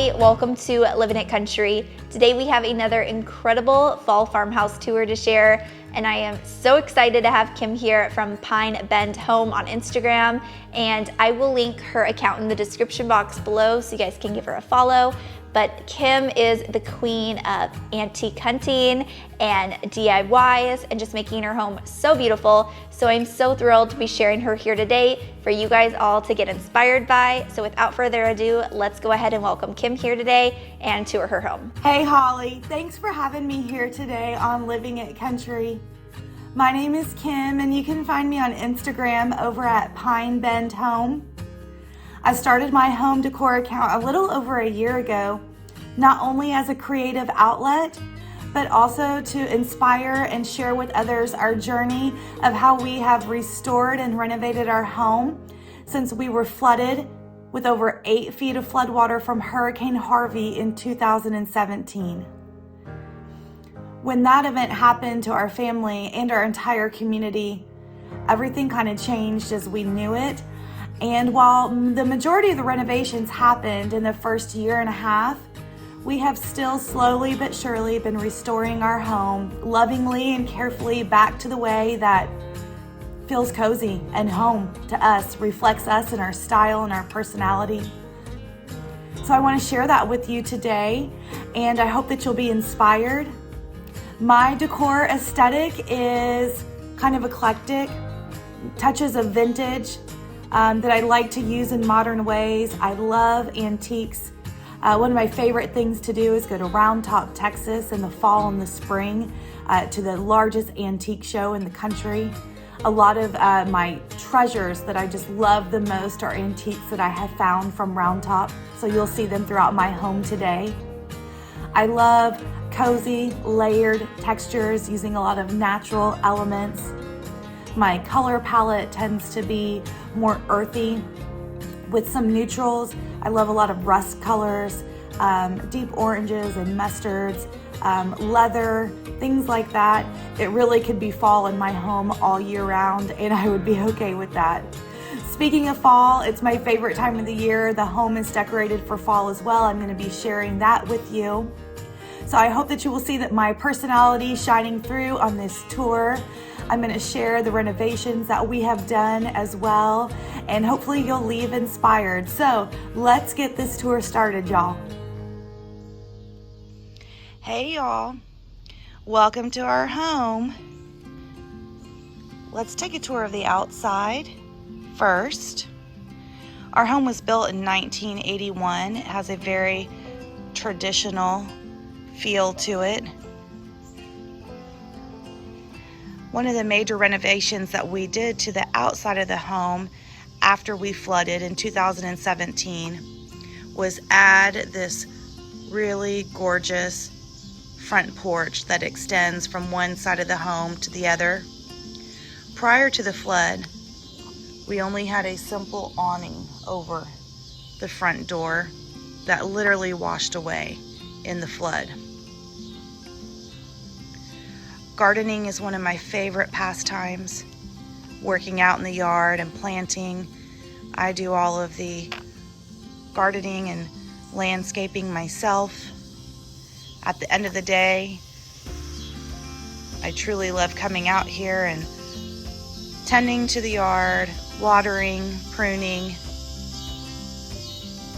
Holly, welcome to Living It Country. Today we have another incredible fall farmhouse tour to share, and I am so excited to have Kim here from Pine Bend Home on Instagram, and I will link her account in the description box below so you guys can give her a follow. But Kim is the queen of antique hunting and DIYs and just making her home so beautiful. So I'm so thrilled to be sharing her here today for you guys all to get inspired by. So without further ado, let's go ahead and welcome Kim here today and tour her home. Hey Holly, thanks for having me here today on Living It Country. My name is Kim and you can find me on Instagram over at Pine Bend Home. I started my home decor account a little over a year ago, not only as a creative outlet, but also to inspire and share with others our journey of how we have restored and renovated our home since we were flooded with over 8 feet of floodwater from Hurricane Harvey in 2017. When that event happened to our family and our entire community, everything kind of changed as we knew it. And while the majority of the renovations happened in the first year and a half, we have still slowly but surely been restoring our home lovingly and carefully back to the way that feels cozy and home to us, reflects us and our style and our personality. So I want to share that with you today, and I hope that you'll be inspired. My decor aesthetic is kind of eclectic, touches of vintage, that I like to use in modern ways. I love antiques. One of my favorite things to do is go to Round Top, Texas in the fall and the spring to the largest antique show in the country. A lot of my treasures that I just love the most are antiques that I have found from Round Top, so you'll see them throughout my home today. I love cozy, layered textures using a lot of natural elements. My color palette tends to be more earthy with some neutrals. I love a lot of rust colors, deep oranges and mustards, leather, things like that. It really could be fall in my home all year round, and I would be okay with that. Speaking of fall, it's my favorite time of the year. The home is decorated for fall as well. I'm going to be sharing that with you. So I hope that you will see that my personality is shining through on this tour. I'm going to share the renovations that we have done as well, and hopefully you'll leave inspired. So let's get this tour started, y'all. Hey y'all, welcome to our home. Let's take a tour of the outside first. Our home was built in 1981. It has a very traditional feel to it. One of the major renovations that we did to the outside of the home after we flooded in 2017 was add this really gorgeous front porch that extends from one side of the home to the other. Prior to the flood, we only had a simple awning over the front door that literally washed away in the flood. Gardening is one of my favorite pastimes. Working out in the yard and planting. I do all of the gardening and landscaping myself. At the end of the day, I truly love coming out here and tending to the yard, watering, pruning.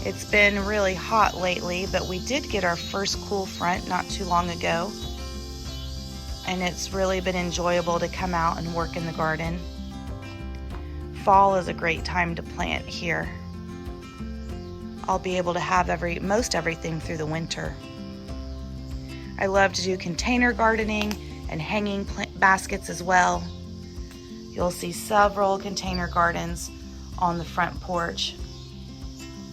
It's been really hot lately, but we did get our first cool front not too long ago. And it's really been enjoyable to come out and work in the garden. Fall is a great time to plant here. I'll be able to have most everything through the winter. I love to do container gardening and hanging plant baskets as well. You'll see several container gardens on the front porch.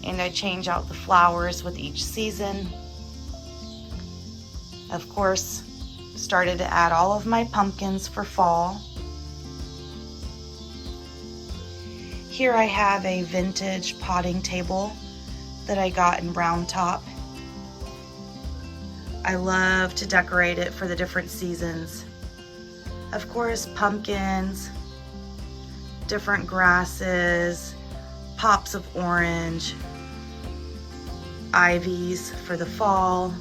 And I change out the flowers with each season. Of course, started to add all of my pumpkins for fall. Here I have a vintage potting table that I got in Round Top. I love to decorate it for the different seasons. Of course, pumpkins, different grasses, pops of orange. ivies for the fall.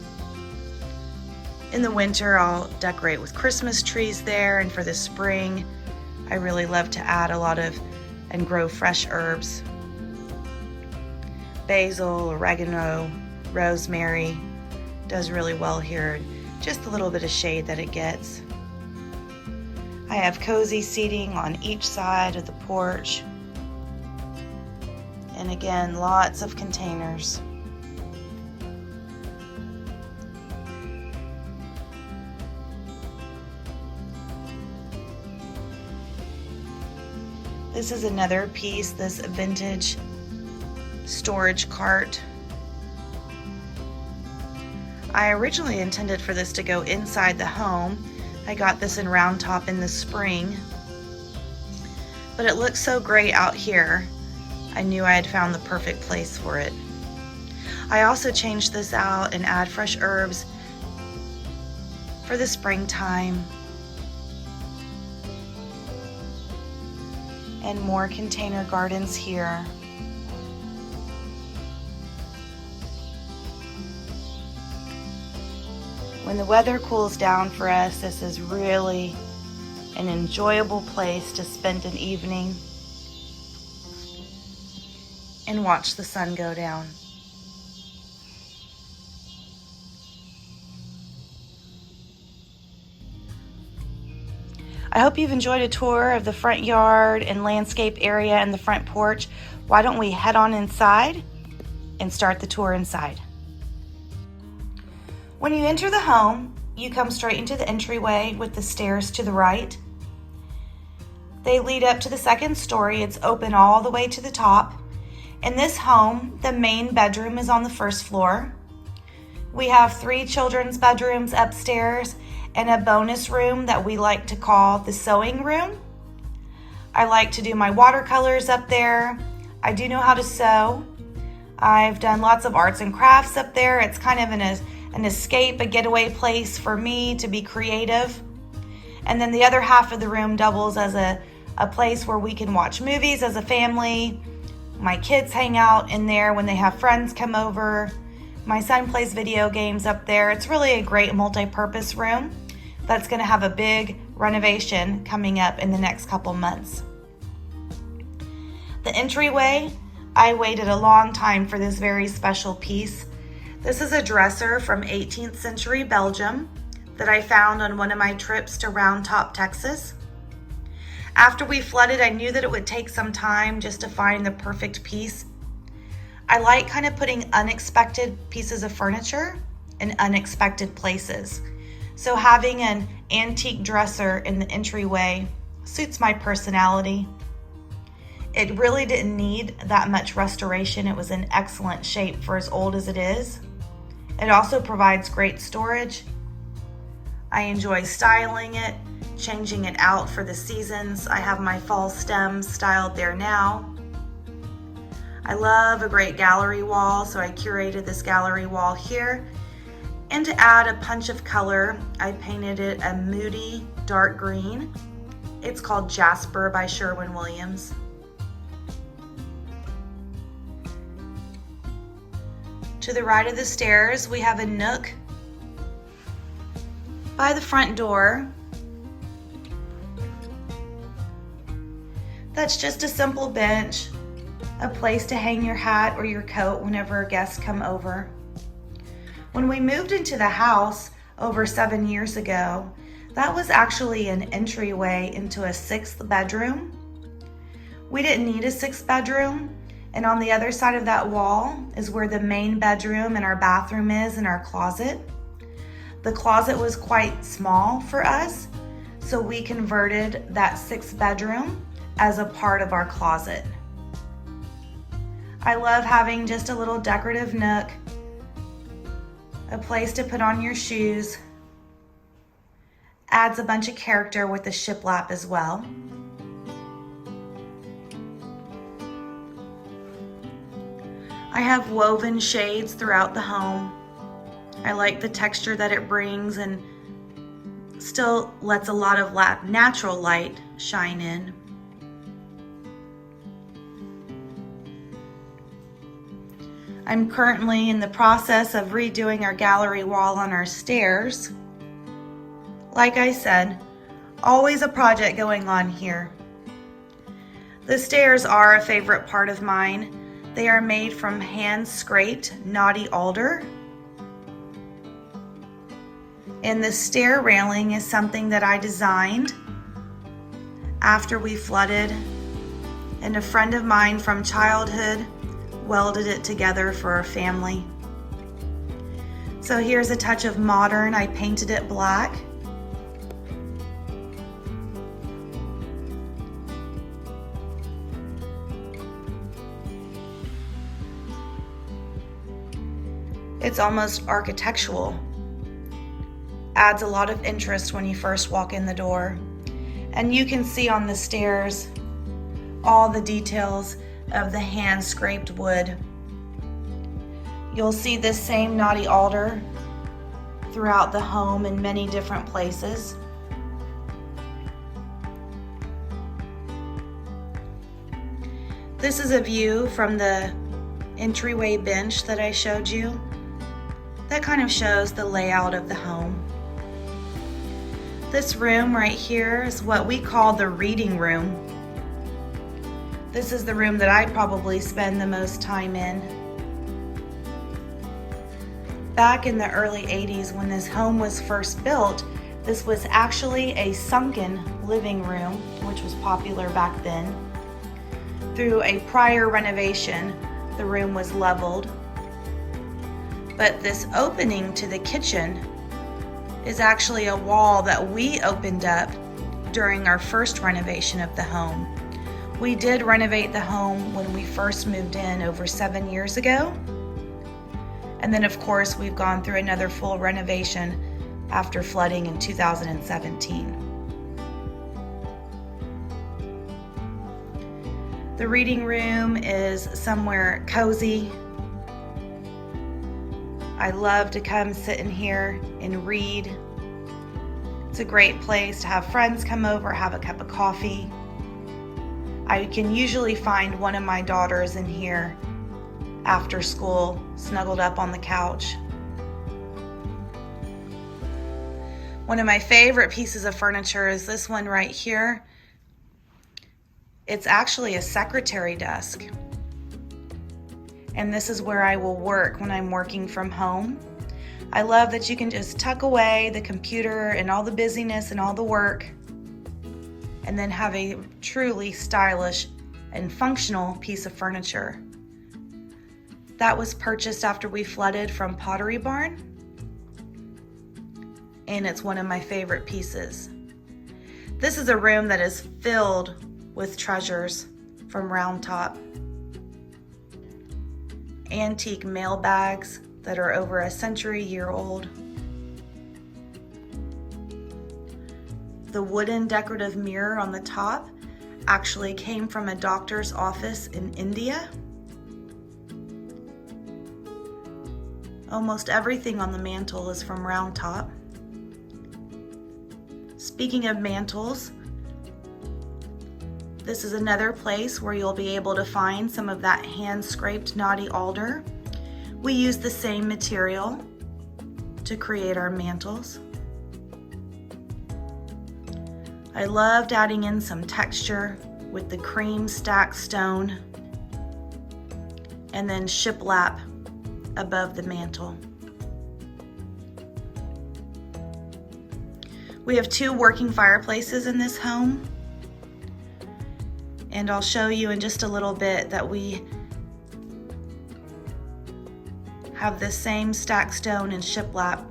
In the winter, I'll decorate with Christmas trees there, and for the spring, I really love to add a lot of and grow fresh herbs. Basil, oregano, rosemary does really well here. Just a little bit of shade that it gets. I have cozy seating on each side of the porch. And again, lots of containers. This is another piece, this vintage storage cart. I originally intended for this to go inside the home. I got this in Round Top in the spring, but it looks so great out here. I knew I had found the perfect place for it. I also changed this out and add fresh herbs for the springtime. And more container gardens here. When the weather cools down for us, this is really an enjoyable place to spend an evening and watch the sun go down. I hope you've enjoyed a tour of the front yard and landscape area and the front porch. Why don't we head on inside and start the tour inside? When you enter the home, you come straight into the entryway with the stairs to the right. They lead up to the second story. It's open all the way to the top. In this home, the main bedroom is on the first floor. We have 3 children's bedrooms upstairs and a bonus room that we like to call the sewing room. I like to do my watercolors up there. I do know how to sew. I've done lots of arts and crafts up there. It's kind of an escape, a getaway place for me to be creative. And then the other half of the room doubles as a place where we can watch movies as a family. My kids hang out in there when they have friends come over. My son plays video games up there. It's really a great multi-purpose room that's going to have a big renovation coming up in the next couple months. The entryway, I waited a long time for this very special piece. This is a dresser from 18th century Belgium that I found on one of my trips to Round Top, Texas. After we flooded, I knew that it would take some time just to find the perfect piece. I like kind of putting unexpected pieces of furniture in unexpected places. So having an antique dresser in the entryway suits my personality. It really didn't need that much restoration. It was in excellent shape for as old as it is. It also provides great storage. I enjoy styling it, changing it out for the seasons. I have my fall stems styled there now. I love a great gallery wall, so I curated this gallery wall here. And to add a punch of color, I painted it a moody dark green. It's called Jasper by Sherwin-Williams. To the right of the stairs, we have a nook by the front door. That's just a simple bench, a place to hang your hat or your coat whenever guests come over. When we moved into the house over 7 years ago, that was actually an entryway into a 6th bedroom. We didn't need a 6th bedroom, and on the other side of that wall is where the main bedroom and our bathroom is, and our closet. The closet was quite small for us, so we converted that 6th bedroom as a part of our closet. I love having just a little decorative nook, a place to put on your shoes. Adds a bunch of character with the shiplap as well. I have woven shades throughout the home. I like the texture that it brings and still lets a lot of natural light shine in. I'm currently in the process of redoing our gallery wall on our stairs. Like I said, always a project going on here. The stairs are a favorite part of mine. They are made from hand-scraped knotty alder. And the stair railing is something that I designed after we flooded, and a friend of mine from childhood welded it together for our family. So here's a touch of modern. I painted it black. It's almost architectural. Adds a lot of interest when you first walk in the door. And you can see on the stairs all the details of the hand-scraped wood. You'll see this same knotty alder throughout the home in many different places. This is a view from the entryway bench that I showed you. That kind of shows the layout of the home. This room right here is what we call the reading room. This is the room that I probably spend the most time in. Back in the early 80s when this home was first built, this was actually a sunken living room, which was popular back then. Through a prior renovation, the room was leveled. But this opening to the kitchen is actually a wall that we opened up during our first renovation of the home. We did renovate the home when we first moved in over 7 years ago. And then of course we've gone through another full renovation after flooding in 2017. The reading room is somewhere cozy. I love to come sit in here and read. It's a great place to have friends come over, have a cup of coffee. I can usually find one of my daughters in here after school, snuggled up on the couch. One of my favorite pieces of furniture is this one right here. It's actually a secretary desk. And this is where I will work when I'm working from home. I love that you can just tuck away the computer and all the busyness and all the work, and then have a truly stylish and functional piece of furniture. That was purchased after we flooded from Pottery Barn, and it's one of my favorite pieces. This is a room that is filled with treasures from Round Top. Antique mail bags that are over a century-year-old. The wooden decorative mirror on the top actually came from a doctor's office in India. Almost everything on the mantle is from Round Top. Speaking of mantles, this is another place where you'll be able to find some of that hand-scraped knotty alder. We use the same material to create our mantles. I loved adding in some texture with the cream stacked stone and then shiplap above the mantle. We have 2 working fireplaces in this home. And I'll show you in just a little bit that we have the same stacked stone and shiplap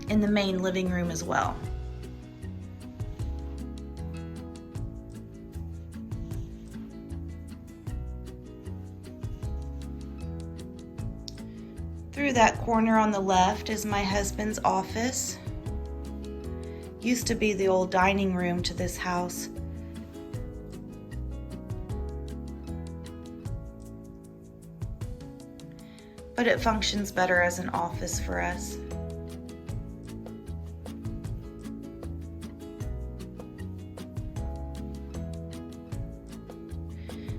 in the main living room as well. Through that corner on the left is my husband's office. Used to be the old dining room to this house. But it functions better as an office for us.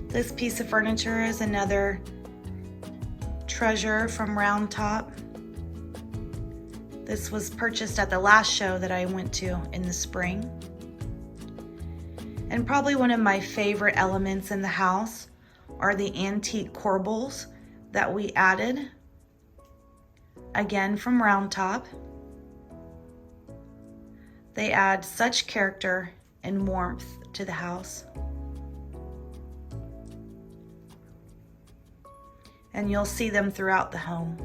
This piece of furniture is another treasure from Round Top. This was purchased at the last show that I went to in the spring. And probably one of my favorite elements in the house are the antique corbels that we added, again from Round Top. They add such character and warmth to the house. And you'll see them throughout the home.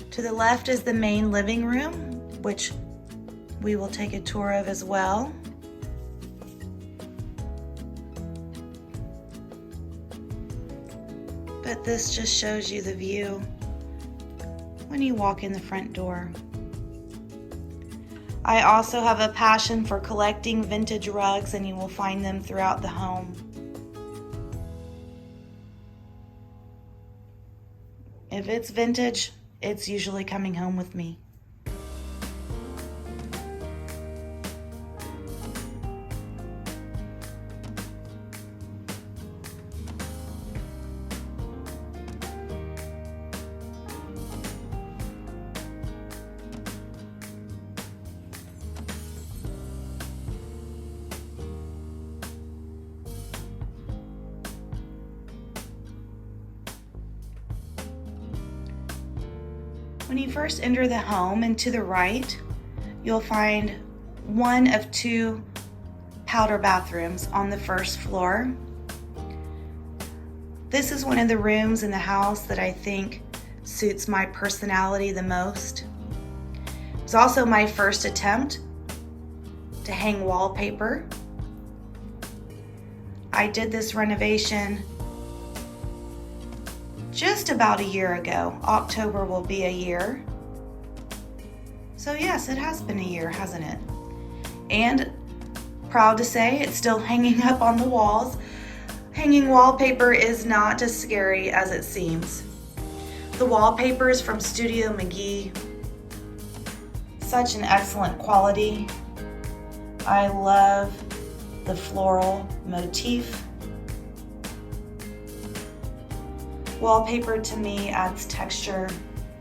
To the left is the main living room, which we will take a tour of as well. But this just shows you the view when you walk in the front door. I also have a passion for collecting vintage rugs, and you will find them throughout the home. If it's vintage, it's usually coming home with me. When you first enter the home and to the right, you'll find one of two powder bathrooms on the first floor. This is one of the rooms in the house that I think suits my personality the most. It was also my first attempt to hang wallpaper. I did this renovation just about a year ago. October will be a year. So yes, it has been a year, hasn't it? And proud to say it's still hanging up on the walls. Hanging wallpaper is not as scary as it seems. The wallpaper is from Studio McGee. Such an excellent quality. I love the floral motif. Wallpaper to me adds texture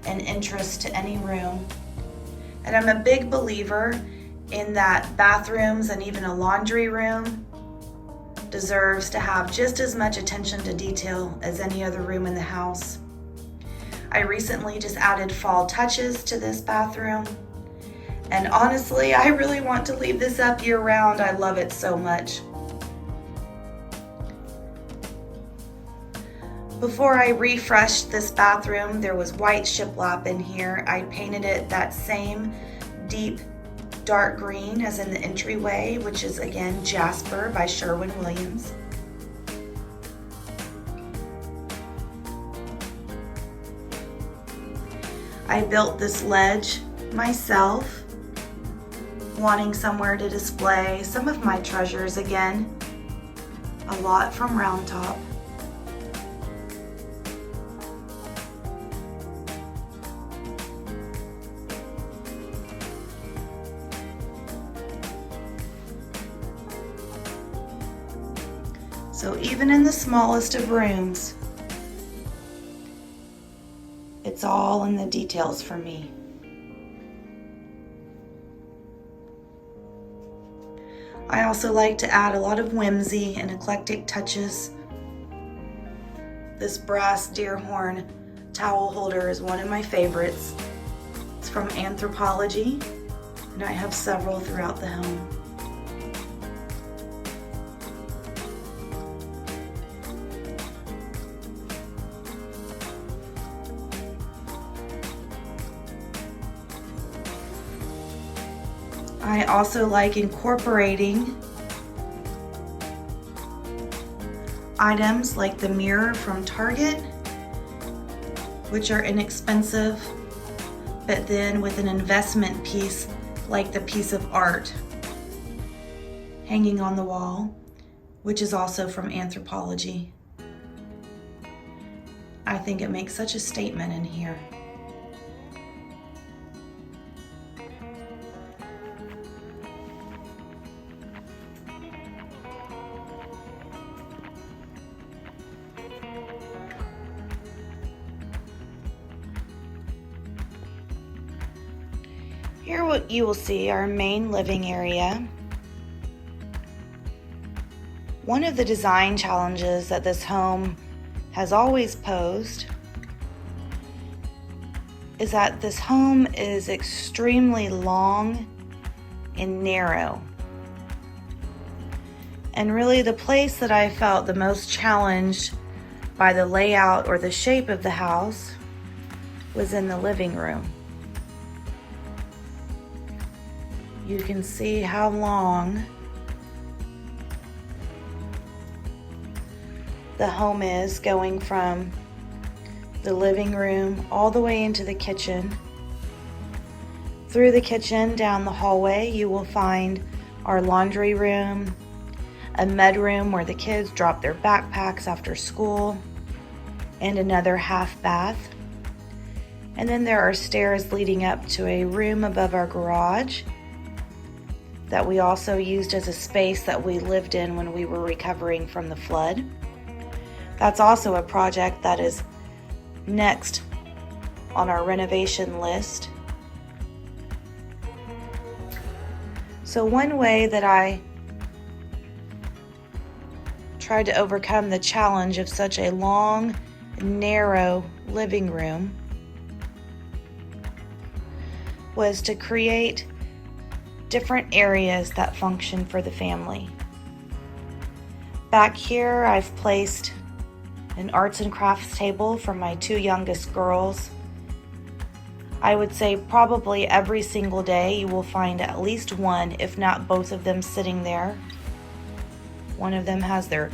and interest to any room. And I'm a big believer in that bathrooms and even a laundry room deserves to have just as much attention to detail as any other room in the house. I recently just added fall touches to this bathroom. And honestly, I really want to leave this up year round. I love it so much. Before I refreshed this bathroom, there was white shiplap in here. I painted it that same deep dark green as in the entryway, which is again Jasper by Sherwin-Williams. I built this ledge myself, wanting somewhere to display some of my treasures again. A lot from Round Top. So even in the smallest of rooms, it's all in the details for me. I also like to add a lot of whimsy and eclectic touches. This brass deer horn towel holder is one of my favorites. It's from Anthropologie, and I have several throughout the home. I also like incorporating items like the mirror from Target, which are inexpensive, but then with an investment piece like the piece of art hanging on the wall, which is also from Anthropologie. I think it makes such a statement in here. Here what you will see our main living area. One of the design challenges that this home has always posed is that this home is extremely long and narrow. And really the place that I felt the most challenged by the layout or the shape of the house was in the living room. You can see how long the home is, going from the living room all the way into the kitchen. Through the kitchen, down the hallway, you will find our laundry room, a med room where the kids drop their backpacks after school, and another half bath. And then there are stairs leading up to a room above our garage that we also used as a space that we lived in when we were recovering from the flood. That's also a project that is next on our renovation list. So one way that I tried to overcome the challenge of such a long, narrow living room was to create different areas that function for the family. Back here, I've placed an arts and crafts table for my two youngest girls. I would say probably every single day you will find at least one, if not both of them, sitting there. One of them has their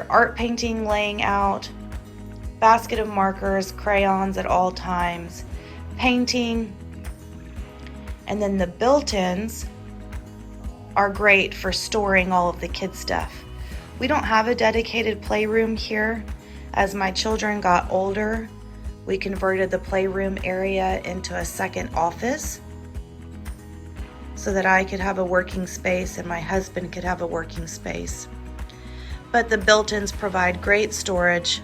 art painting laying out, basket of markers, crayons at all times, painting, and then the built-ins are great for storing all of the kids' stuff. We don't have a dedicated playroom here. As my children got older, we converted the playroom area into a second office so that I could have a working space and my husband could have a working space. But the built-ins provide great storage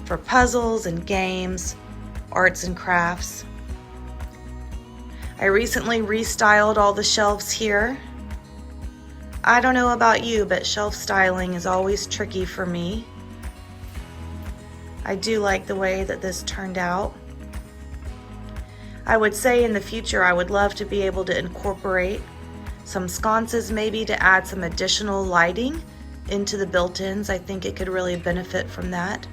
for puzzles and games, arts and crafts. I recently restyled all the shelves here. I don't know about you, but shelf styling is always tricky for me. I do like the way that this turned out. I would say in the future I would love to be able to incorporate some sconces, maybe to add some additional lighting into the built-ins. I think it could really benefit from that.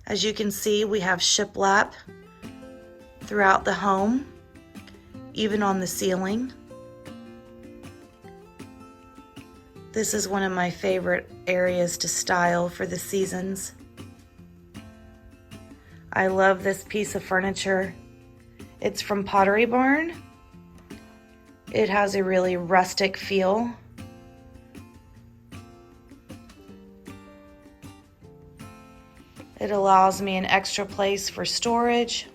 As you can see, we have shiplap throughout the home, even on the ceiling. This is one of my favorite areas to style for the seasons. I love this piece of furniture. It's from Pottery Barn. It has a really rustic feel. It allows me an extra place for storage,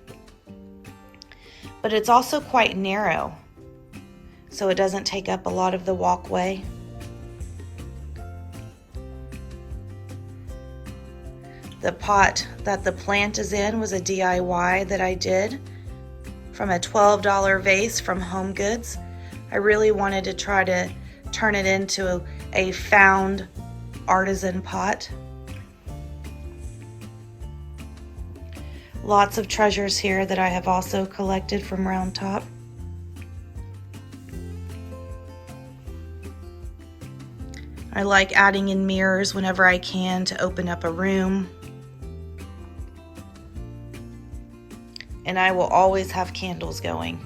but it's also quite narrow, so it doesn't take up a lot of the walkway. The pot that the plant is in was a DIY that I did from a $12 vase from Home Goods. I really wanted to try to turn it into a found artisan pot. Lots of treasures here that I have also collected from Round Top. I like adding in mirrors whenever I can to open up a room. And I will always have candles going.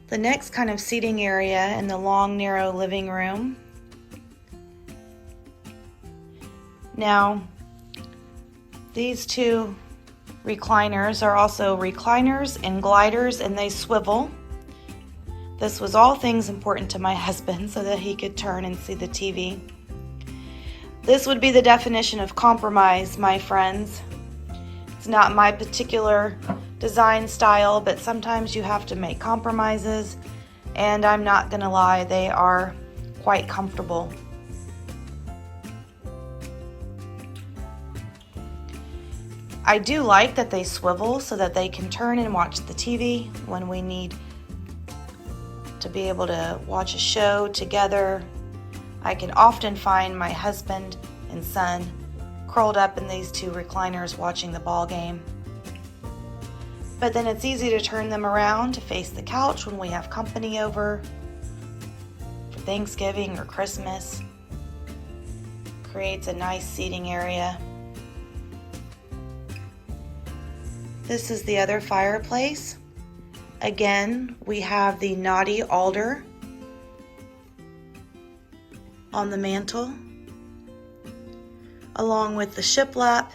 The next kind of seating area in the long, narrow living room. Now, these two recliners are also recliners and gliders, and they swivel. This was all things important to my husband so that he could turn and see the TV. This would be the definition of compromise, my friends. It's not my particular design style, but sometimes you have to make compromises, and I'm not gonna lie, they are quite comfortable. I do like that they swivel so that they can turn and watch the TV when we need to be able to watch a show together. I can often find my husband and son curled up in these two recliners watching the ball game. But then it's easy to turn them around to face the couch when we have company over for Thanksgiving or Christmas. Creates a nice seating area. This is the other fireplace. Again, we have the knotty alder on the mantle, along with the shiplap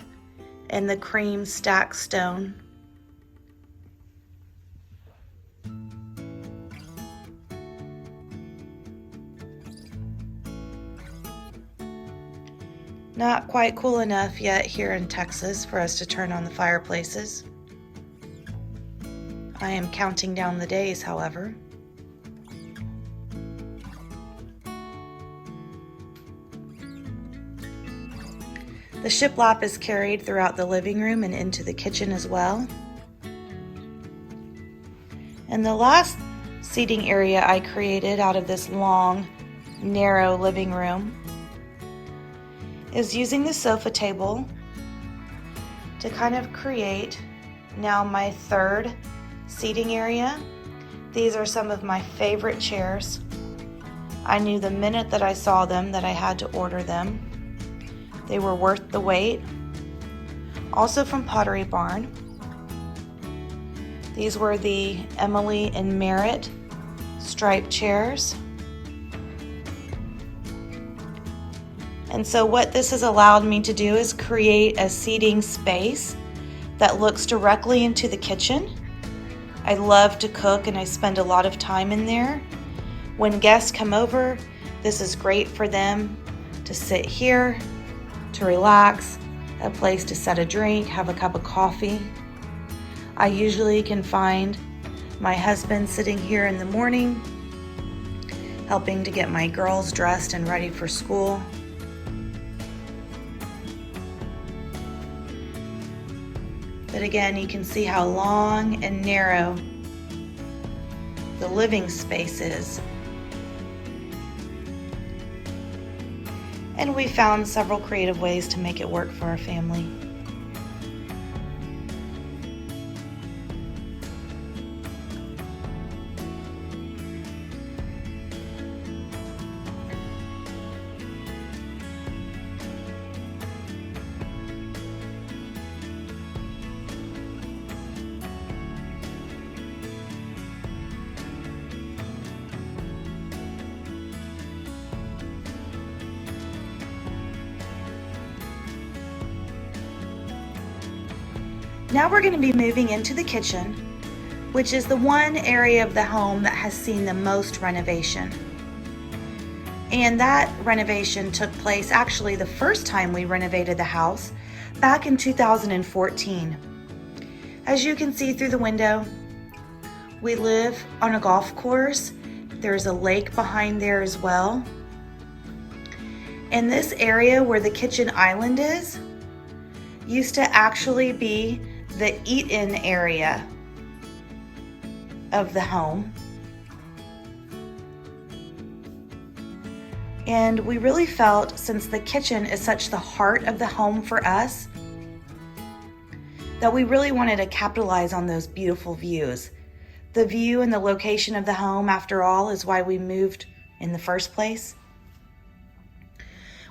and the cream stack stone. Not quite cool enough yet here in Texas for us to turn on the fireplaces. I am counting down the days, however. The shiplap is carried throughout the living room and into the kitchen as well. And the last seating area I created out of this long, narrow living room is using the sofa table to kind of create now my third seating area. These are some of my favorite chairs. I knew the minute that I saw them that I had to order them. They were worth the wait. Also from Pottery Barn. These were the Emily and Merritt striped chairs. And so what this has allowed me to do is create a seating space that looks directly into the kitchen. I love to cook and I spend a lot of time in there. When guests come over, this is great for them to sit here, to relax, a place to set a drink, have a cup of coffee. I usually can find my husband sitting here in the morning, helping to get my girls dressed and ready for school. But again, you can see how long and narrow the living space is. And we found several creative ways to make it work for our family. Now we're going to be moving into the kitchen, which is the one area of the home that has seen the most renovation. And that renovation took place actually the first time we renovated the house back in 2014. As you can see through the window, we live on a golf course. There's a lake behind there as well. And this area where the kitchen island is used to actually be the eat-in area of the home. And we really felt, since the kitchen is such the heart of the home for us, that we really wanted to capitalize on those beautiful views. The view and the location of the home, after all, is why we moved in the first place.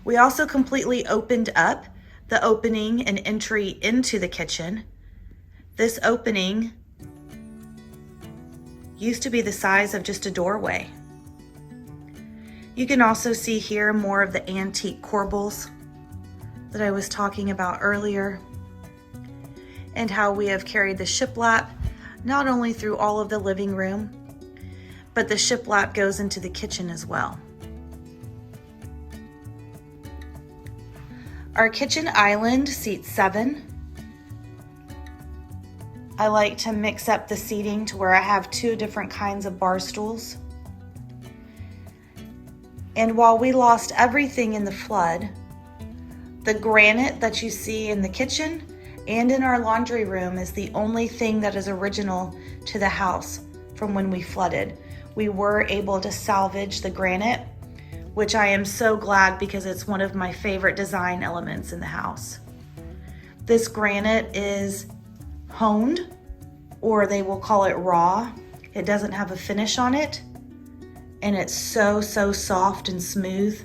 We also completely opened up the opening and entry into the kitchen. This opening used to be the size of just a doorway. You can also see here more of the antique corbels that I was talking about earlier, and how we have carried the shiplap not only through all of the living room, but the shiplap goes into the kitchen as well. Our kitchen island seats 7. I like to mix up the seating to where I have 2 different kinds of bar stools. And while we lost everything in the flood, the granite that you see in the kitchen and in our laundry room is the only thing that is original to the house from when we flooded. We were able to salvage the granite, which I am so glad because it's one of my favorite design elements in the house. This granite is honed, or they will call it raw. It doesn't have a finish on it, and it's so soft and smooth.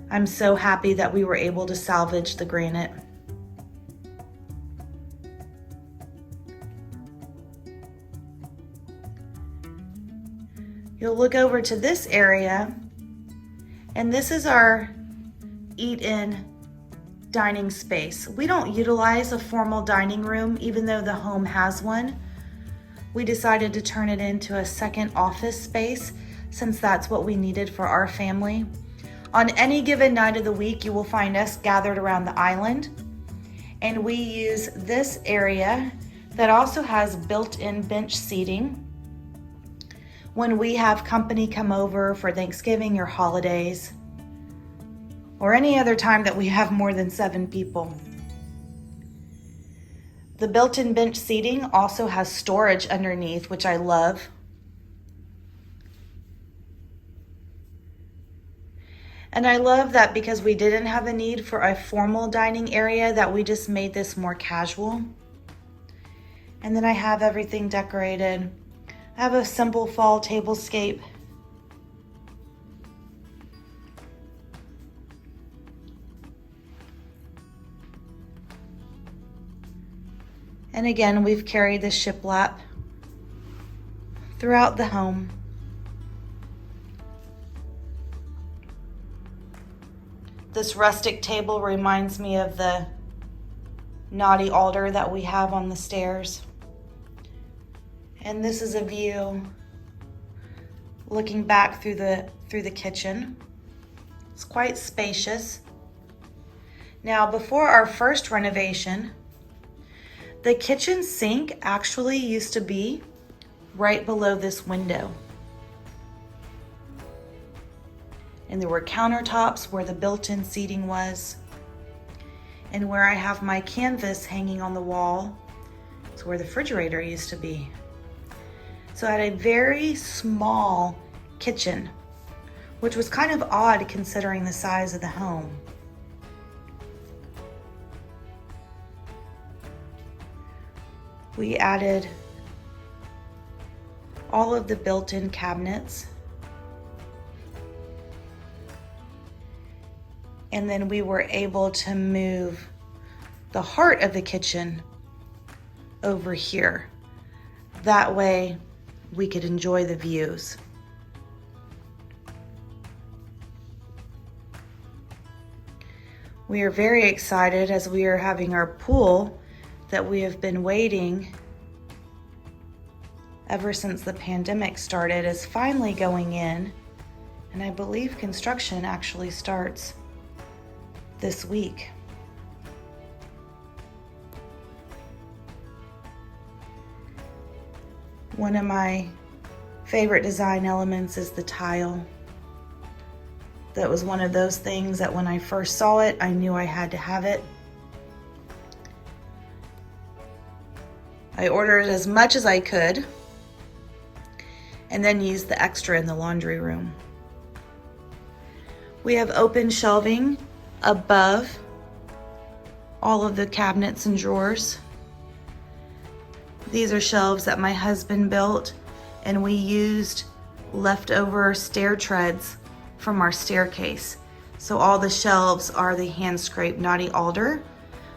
I'm so happy that we were able to salvage the granite. You'll look over to this area, and this is our eat-in dining space. We don't utilize a formal dining room, even though the home has one. We decided to turn it into a second office space since that's what we needed for our family. On any given night of the week, you will find us gathered around the island, and we use this area that also has built-in bench seating when we have company come over for Thanksgiving or holidays, or any other time that we have more than 7 people. The built-in bench seating also has storage underneath, which I love. And I love that because we didn't have a need for a formal dining area, that we just made this more casual. And then I have everything decorated. I have a simple fall tablescape. And again, we've carried the shiplap throughout the home. This rustic table reminds me of the knotty alder that we have on the stairs. And this is a view looking back through the kitchen. It's quite spacious. Now, before our first renovation, the kitchen sink actually used to be right below this window. And there were countertops where the built-in seating was. And where I have my canvas hanging on the wall is where the refrigerator used to be. So I had a very small kitchen, which was kind of odd considering the size of the home. We added all of the built-in cabinets. And then we were able to move the heart of the kitchen over here. That way we could enjoy the views. We are very excited as we are having our pool that we have been waiting ever since the pandemic started is finally going in, and I believe construction actually starts this week. One of my favorite design elements is the tile. That was one of those things that when I first saw it, I knew I had to have it. I ordered as much as I could and then used the extra in the laundry room. We have open shelving above all of the cabinets and drawers. These are shelves that my husband built, and we used leftover stair treads from our staircase. So all the shelves are the hand-scraped knotty alder.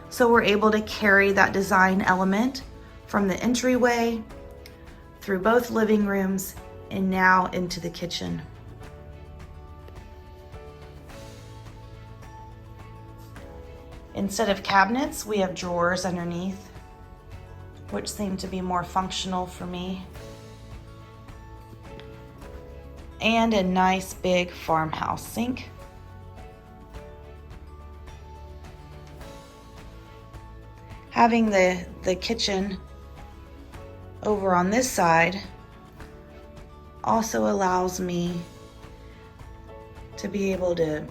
So we're able to carry that design element from the entryway through both living rooms and now into the kitchen. Instead of cabinets, we have drawers underneath, which seem to be more functional for me. And a nice big farmhouse sink. Having the kitchen over on this side also allows me to be able to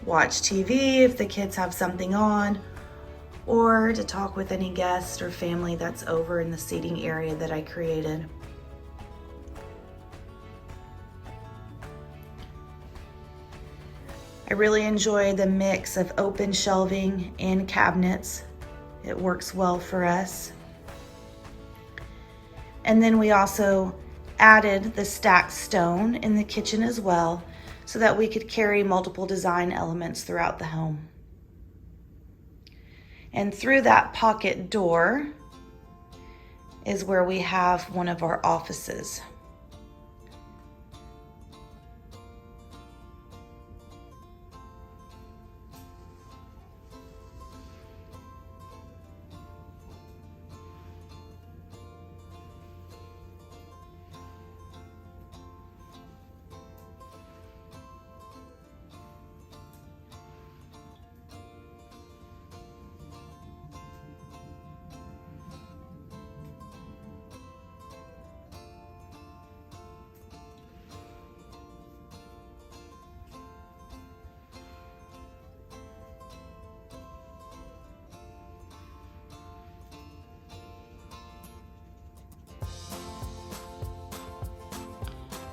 watch TV if the kids have something on, or to talk with any guest or family that's over in the seating area that I created. I really enjoy the mix of open shelving and cabinets. It works well for us. And then we also added the stacked stone in the kitchen as well, so that we could carry multiple design elements throughout the home. And through that pocket door is where we have one of our offices.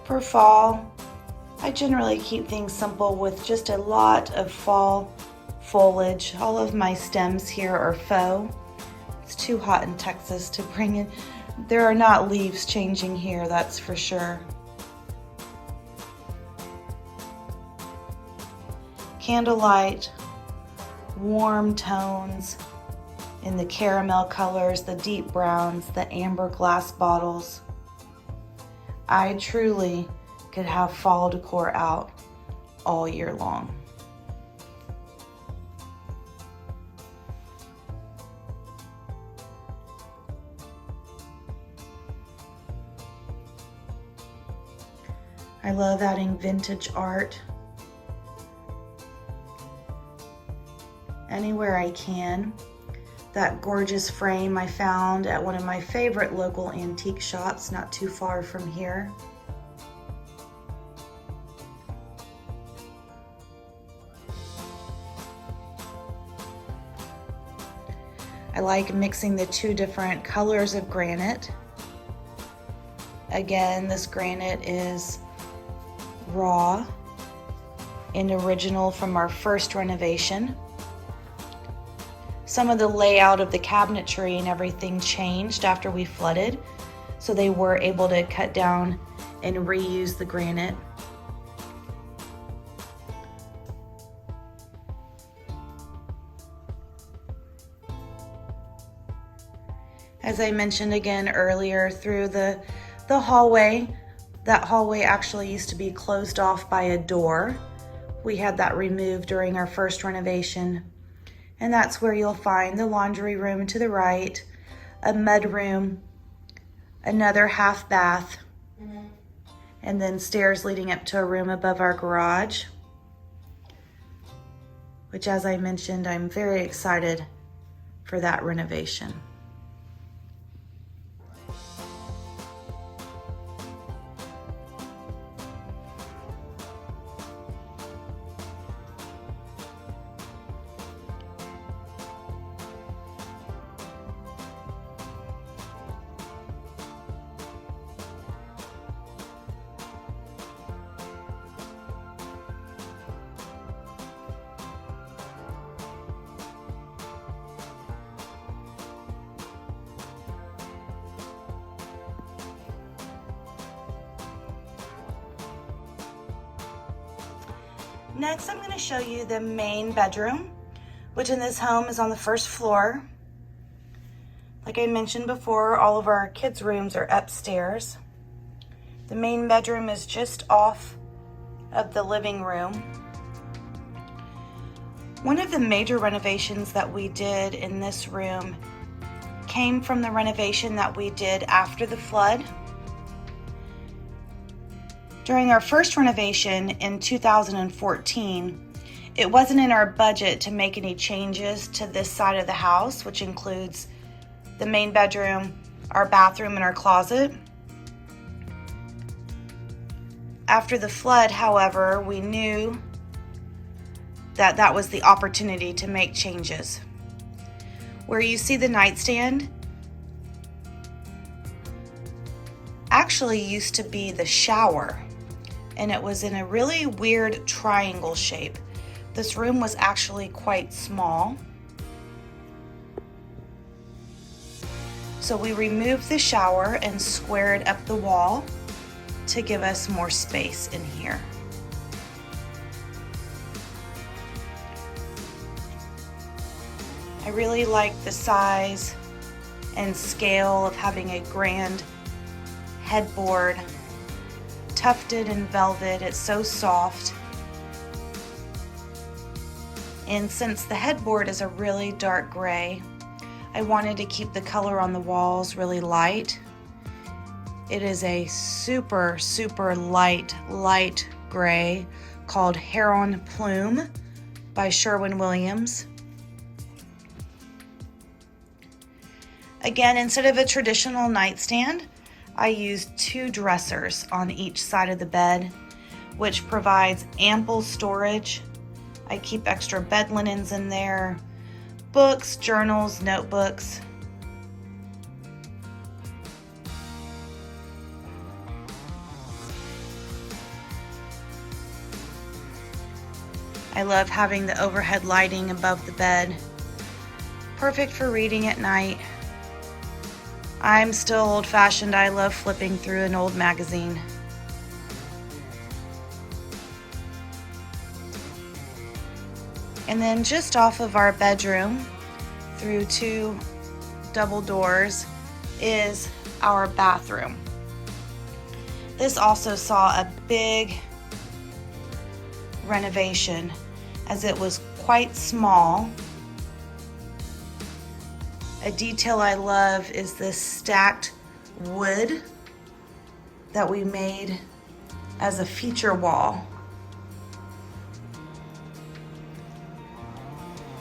For fall, I generally keep things simple with just a lot of fall foliage. All of my stems here are faux. It's too hot in Texas to bring in. There are not leaves changing here, that's for sure. Candlelight, warm tones in the caramel colors, the deep browns, the amber glass bottles. I truly could have fall decor out all year long. I love adding vintage art anywhere I can. That gorgeous frame I found at one of my favorite local antique shops not too far from here. I like mixing the two different colors of granite. Again, this granite is raw and original from our first renovation. Some of the layout of the cabinetry and everything changed after we flooded, so they were able to cut down and reuse the granite. As I mentioned again earlier, through the hallway, that hallway actually used to be closed off by a door. We had that removed during our first renovation. And that's where you'll find the laundry room to the right, a mud room, another half bath, and then stairs leading up to a room above our garage, which, as I mentioned, I'm very excited for that renovation. Next, I'm going to show you the main bedroom, which in this home is on the first floor. Like I mentioned before, all of our kids' rooms are upstairs. The main bedroom is just off of the living room. One of the major renovations that we did in this room came from the renovation that we did after the flood. During our first renovation in 2014, It wasn't in our budget to make any changes to this side of the house, which includes the main bedroom, our bathroom, and our closet. After the flood, however, we knew that that was the opportunity to make changes. Where you see the nightstand actually used to be the shower, and it was in a really weird triangle shape. This room was actually quite small. So we removed the shower and squared up the wall to give us more space in here. I really like the size and scale of having a grand headboard, tufted in velvet. It's so soft. And since the headboard is a really dark gray, I wanted to keep the color on the walls really light. It is a super, super light gray called Heron Plume by Sherwin-Williams. Again, instead of a traditional nightstand, I used 2 dressers on each side of the bed, which provides ample storage. I keep extra bed linens in there, books, journals, notebooks. I love having the overhead lighting above the bed. Perfect for reading at night. I'm still old-fashioned. I love flipping through an old magazine. And then just off of our bedroom, through 2 double doors, is our bathroom. This also saw a big renovation as it was quite small. A detail I love is this stacked wood that we made as a feature wall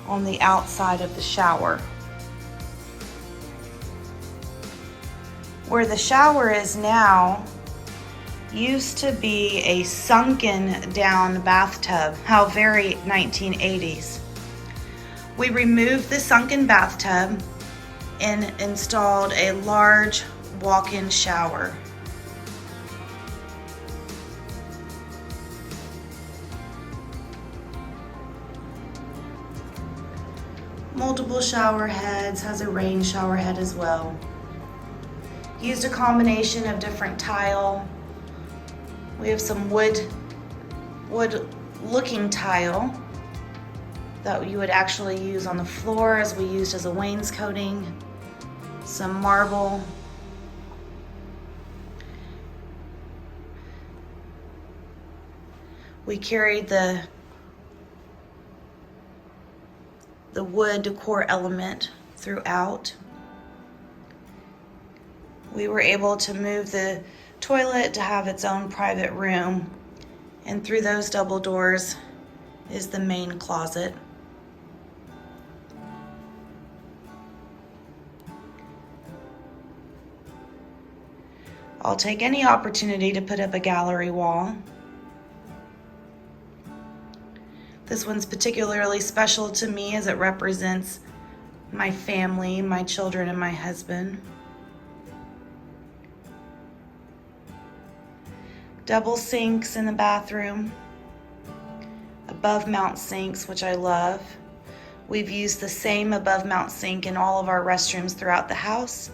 on the outside of the shower. Where the shower is now used to be a sunken down bathtub. How very 1980s. We removed the sunken bathtub and installed a large walk-in shower. Multiple shower heads, has a rain shower head as well. Used a combination of different tile. We have some wood looking tile that you would actually use on the floor, as we used as a wainscoting. Some marble. We carried the wood decor element throughout. We were able to move the toilet to have its own private room, and through those double doors is the main closet. I'll take any opportunity to put up a gallery wall. This one's particularly special to me as it represents my family, my children, and my husband. Double sinks in the bathroom, above mount sinks, which I love. We've used the same above mount sink in all of our restrooms throughout the house.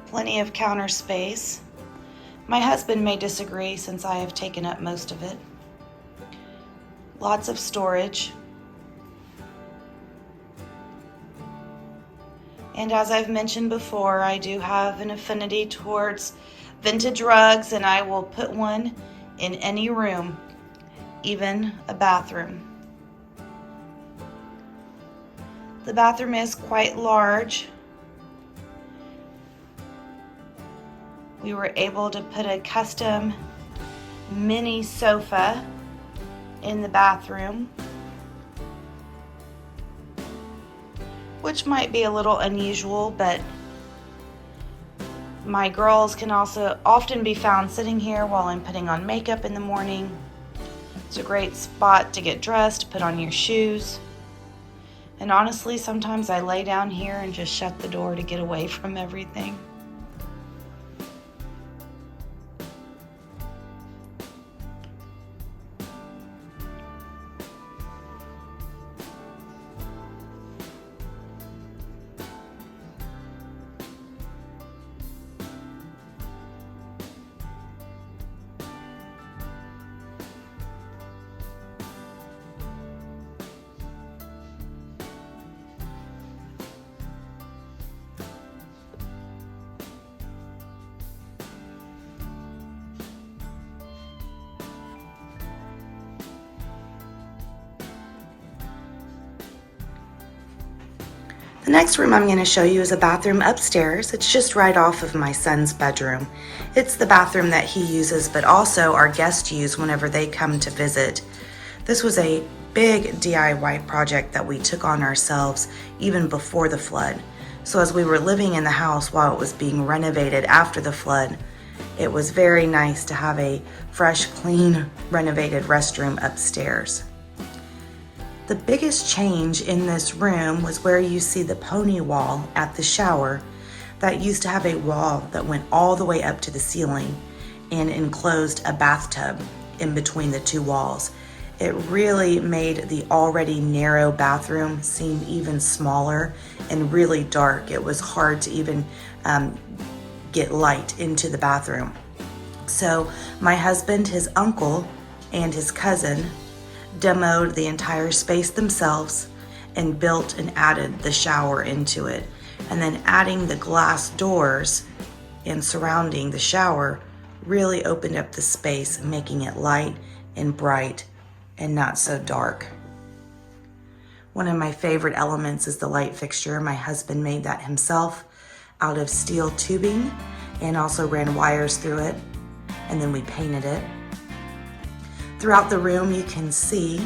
Plenty of counter space. My husband may disagree since I have taken up most of it. Lots of storage. And as I've mentioned before, I do have an affinity towards vintage rugs, and I will put one in any room, even a bathroom. The bathroom is quite large. we were able to put a custom mini sofa in the bathroom, which might be a little unusual, but my girls can also often be found sitting here while I'm putting on makeup in the morning. It's a great spot to get dressed, put on your shoes. And honestly, sometimes I lay down here and just shut the door to get away from everything. The next room I'm going to show you is a bathroom upstairs. It's just right off of my son's bedroom. It's the bathroom that he uses, but also our guests use whenever they come to visit. This was a big DIY project that we took on ourselves even before the flood. So as we were living in the house while it was being renovated after the flood, it was very nice to have a fresh, clean, renovated restroom upstairs. The biggest change in this room was where you see the pony wall at the shower that used to have a wall that went all the way up to the ceiling and enclosed a bathtub in between the two walls. It really made the already narrow bathroom seem even smaller and really dark. It was hard to even get light into the bathroom. So my husband, his uncle, and his cousin demoed the entire space themselves and built and added the shower into it. And then adding the glass doors and surrounding the shower really opened up the space, making it light and bright and not so dark. One of my favorite elements is the light fixture. My husband made that himself out of steel tubing and also ran wires through it, and then we painted it. Throughout the room, you can see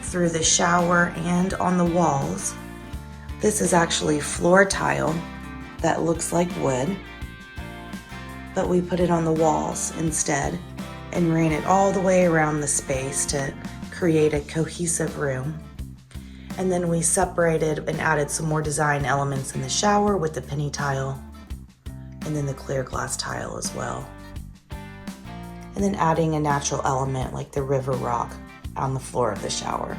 through the shower and on the walls. This is actually floor tile that looks like wood, but we put it on the walls instead and ran it all the way around the space to create a cohesive room. And then we separated and added some more design elements in the shower with the penny tile and then the clear glass tile as well. And then adding a natural element like the river rock on the floor of the shower.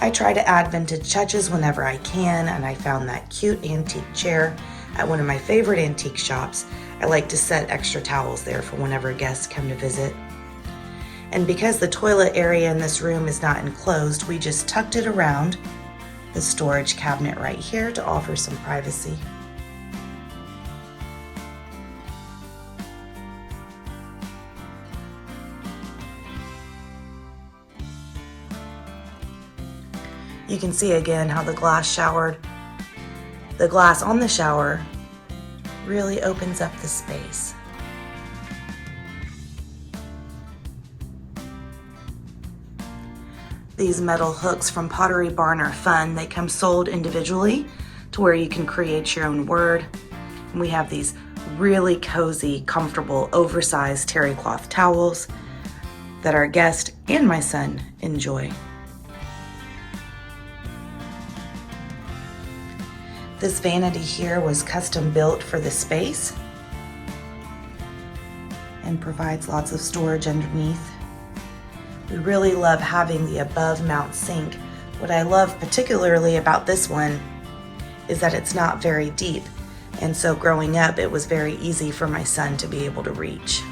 I try to add vintage touches whenever I can, and I found that cute antique chair at one of my favorite antique shops. I like to set extra towels there for whenever guests come to visit. And because the toilet area in this room is not enclosed, we just tucked it around the storage cabinet right here to offer some privacy. You can see again how the glass on the shower really opens up the space. These metal hooks from Pottery Barn are fun. They come sold individually to where you can create your own word. And we have these really cozy, comfortable, oversized terry cloth towels that our guest and my son enjoy. This vanity here was custom built for the space and provides lots of storage underneath. We really love having the above mount sink. What I love particularly about this one is that it's not very deep, and so growing up it was very easy for my son to be able to reach.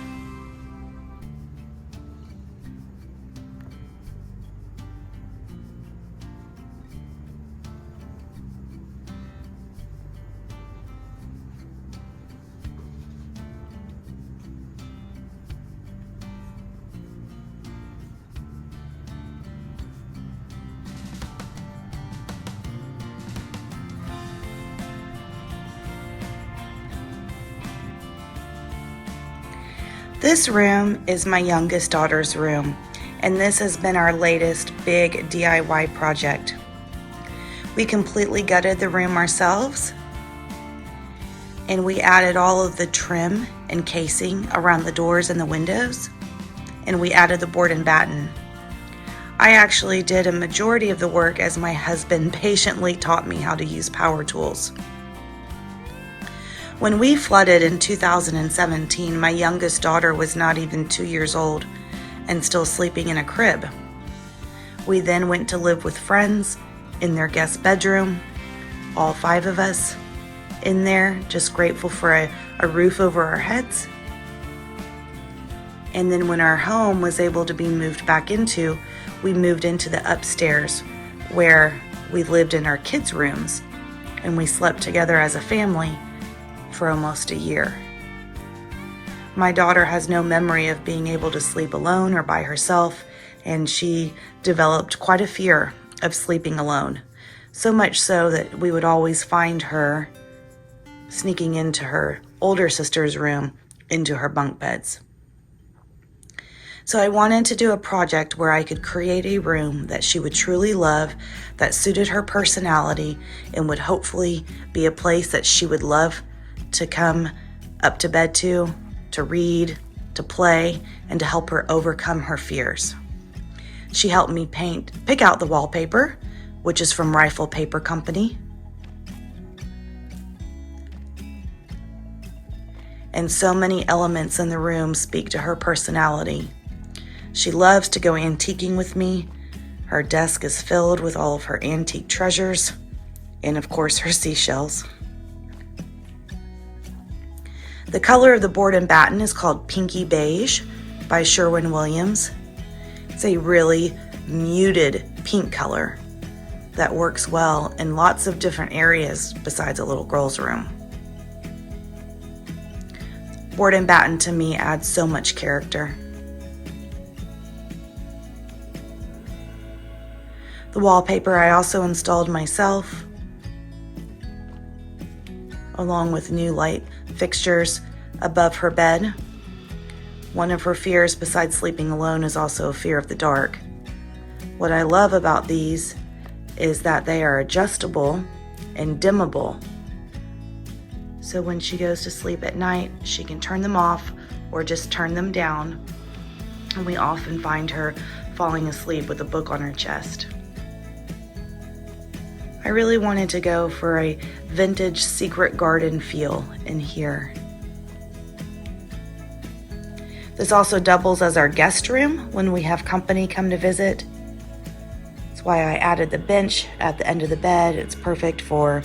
This room is my youngest daughter's room, and this has been our latest big DIY project. We completely gutted the room ourselves, and we added all of the trim and casing around the doors and the windows, and we added the board and batten. I actually did a majority of the work as my husband patiently taught me how to use power tools. When we flooded in 2017, my youngest daughter was not even 2 years old and still sleeping in a crib. We then went to live with friends in their guest bedroom, all 5 of us in there, just grateful for a roof over our heads. And then when our home was able to be moved back into, we moved into the upstairs where we lived in our kids' rooms, and we slept together as a family for almost a year. My daughter has no memory of being able to sleep alone or by herself, and she developed quite a fear of sleeping alone. So much so that we would always find her sneaking into her older sister's room, into her bunk beds. So I wanted to do a project where I could create a room that she would truly love, that suited her personality, and would hopefully be a place that she would love to come up to bed to read, to play, and to help her overcome her fears. She helped me pick out the wallpaper, which is from Rifle Paper Company. And so many elements in the room speak to her personality. She loves to go antiquing with me. Her desk is filled with all of her antique treasures, and of course her seashells. The color of the board and batten is called Pinky Beige by Sherwin-Williams. It's a really muted pink color that works well in lots of different areas besides a little girl's room. Board and batten to me adds so much character. The wallpaper I also installed myself, along with new light fixtures above her bed. One of her fears besides sleeping alone is also a fear of the dark. What I love about these is that they are adjustable and dimmable. So when she goes to sleep at night, she can turn them off or just turn them down. And we often find her falling asleep with a book on her chest. I really wanted to go for a vintage secret garden feel in here. This also doubles as our guest room when we have company come to visit. That's why I added the bench at the end of the bed. It's perfect for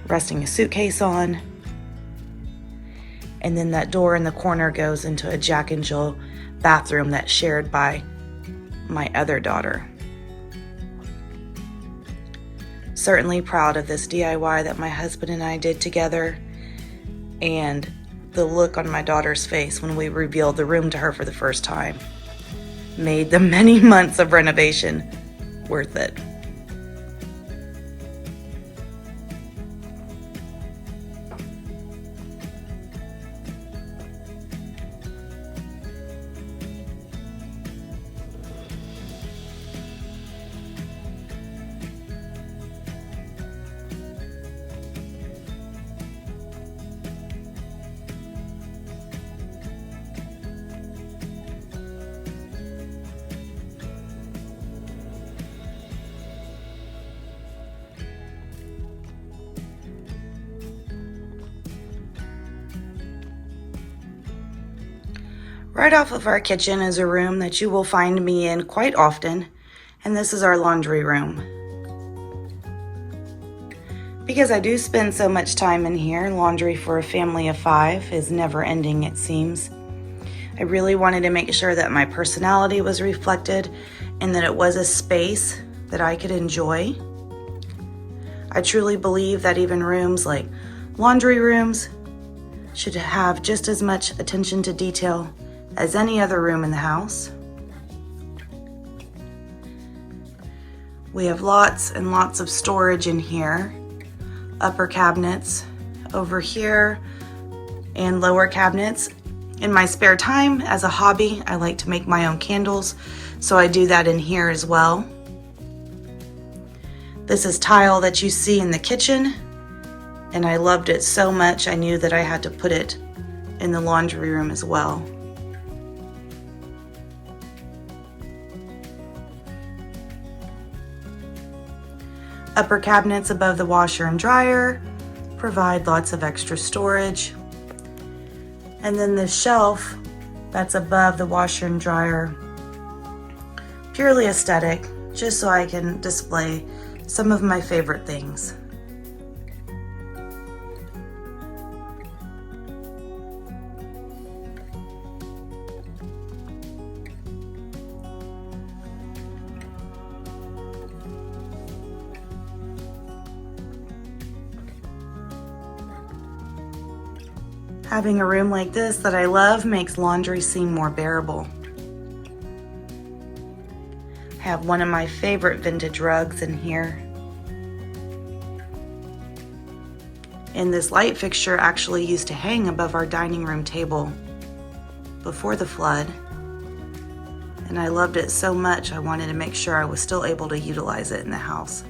resting a suitcase on. And then that door in the corner goes into a Jack and Jill bathroom that's shared by my other daughter. Certainly proud of this DIY that my husband and I did together, and the look on my daughter's face when we revealed the room to her for the first time made the many months of renovation worth it. Right off of our kitchen is a room that you will find me in quite often, and this is our laundry room. Because I do spend so much time in here, laundry for a family of 5 is never ending, it seems. I really wanted to make sure that my personality was reflected and that it was a space that I could enjoy. I truly believe that even rooms like laundry rooms should have just as much attention to detail as any other room in the house. We have lots and lots of storage in here. Upper cabinets over here and lower cabinets. In my spare time, as a hobby, I like to make my own candles, so I do that in here as well. This is tile that you see in the kitchen, and I loved it so much I knew that I had to put it in the laundry room as well. Upper cabinets above the washer and dryer provide lots of extra storage. And then the shelf that's above the washer and dryer, purely aesthetic, just so I can display some of my favorite things. Having a room like this that I love makes laundry seem more bearable. I have one of my favorite vintage rugs in here. And this light fixture actually used to hang above our dining room table before the flood. And I loved it so much I wanted to make sure I was still able to utilize it in the house.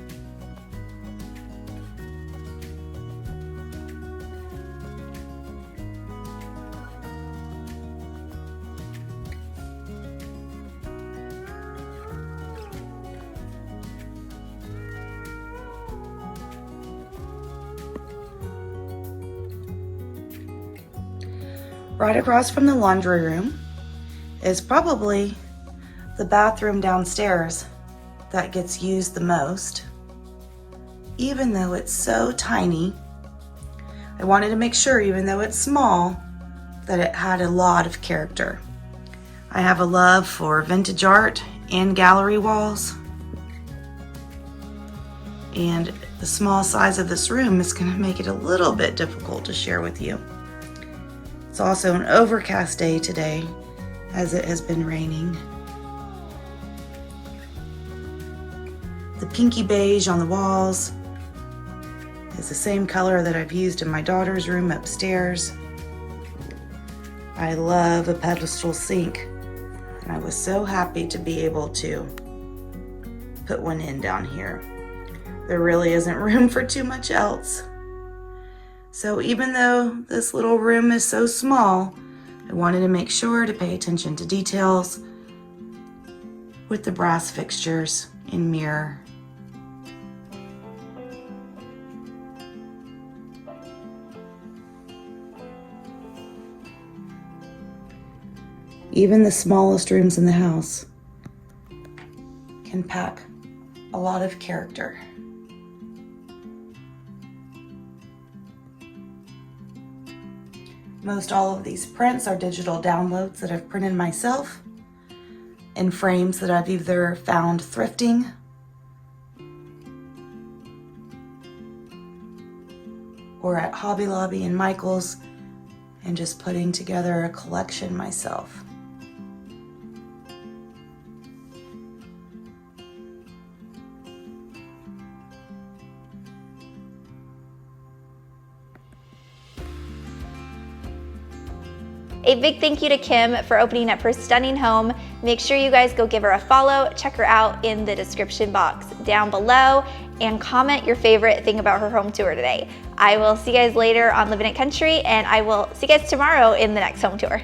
Right across from the laundry room is probably the bathroom downstairs that gets used the most. Even though it's so tiny, I wanted to make sure, even though it's small, that it had a lot of character. I have a love for vintage art and gallery walls. And the small size of this room is going to make it a little bit difficult to share with you. It's also an overcast day today, as it has been raining. The pinky beige on the walls is the same color that I've used in my daughter's room upstairs. I love a pedestal sink, and I was so happy to be able to put one in down here. There really isn't room for too much else. So even though this little room is so small, I wanted to make sure to pay attention to details with the brass fixtures and mirror. Even the smallest rooms in the house can pack a lot of character. Most all of these prints are digital downloads that I've printed myself in frames that I've either found thrifting or at Hobby Lobby and Michael's, and just putting together a collection myself. A big thank you to Kim for opening up her stunning home. Make sure you guys go give her a follow, check her out in the description box down below, and comment your favorite thing about her home tour today. I will see you guys later on Living It Country, and I will see you guys tomorrow in the next home tour.